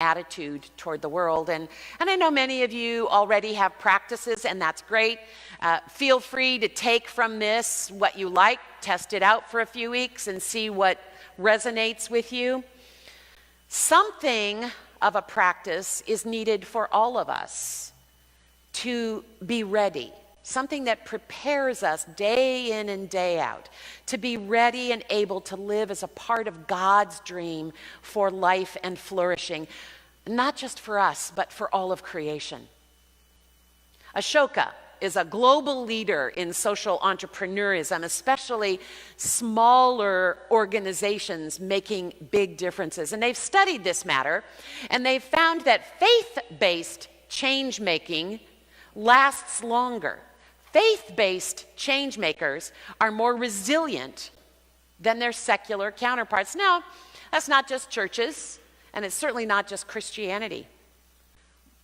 attitude toward the world. And I know many of you already have practices, and that's great. Feel free to take from this what you like, test it out for a few weeks, and see what resonates with you. Something of a practice is needed for all of us to be ready. Something that prepares us day in and day out to be ready and able to live as a part of God's dream for life and flourishing, not just for us, but for all of creation. Ashoka is a global leader in social entrepreneurism, especially smaller organizations making big differences. And they've studied this matter, and they've found that faith-based change-making lasts longer. Faith-based change makers are more resilient than their secular counterparts. Now, that's not just churches, and it's certainly not just Christianity.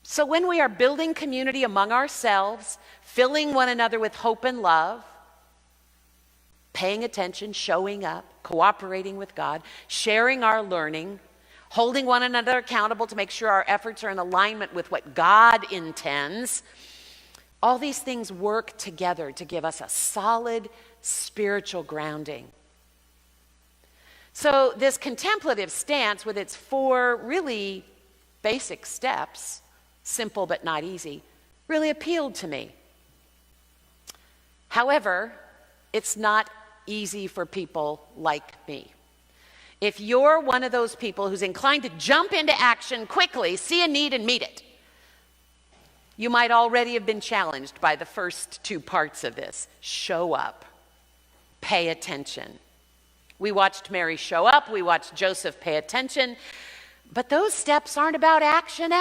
So when we are building community among ourselves, filling one another with hope and love, paying attention, showing up, cooperating with God, sharing our learning, holding one another accountable to make sure our efforts are in alignment with what God intends, all these things work together to give us a solid spiritual grounding. So this contemplative stance with its 4 really basic steps, simple but not easy, really appealed to me. However, it's not easy for people like me. If you're one of those people who's inclined to jump into action quickly, see a need and meet it, you might already have been challenged by the first 2 parts of this. Show up. Pay attention. We watched Mary show up. We watched Joseph pay attention. But those steps aren't about action